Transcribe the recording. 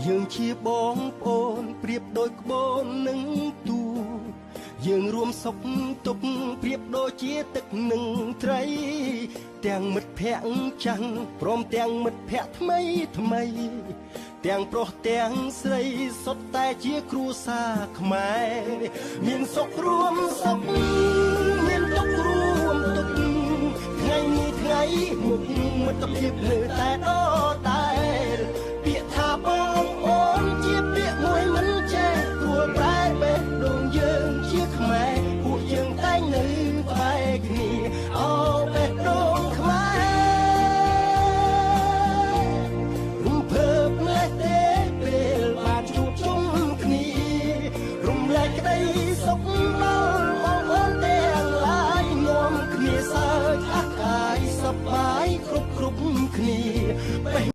យើងជាបងប្អូនប្រៀបដូចក្បូននឹងទូយើងរួមសុខទុក្ខប្រៀបដូចជាទឹកនឹងត្រីទាំងមិត្តភ័ក្តិចាំងព្រមទាំងមិត្តភ័ក្តិថ្មីថ្មីទាំងប្រុសទាំងស្រីសុទ្ធតែជាគ្រួសារខ្មែរមានសុខរួមសុខមានទុក្ខរួមទុក្ខថ្ងៃនេះថ្ងៃមុខមិត្តភាពនៅតែដ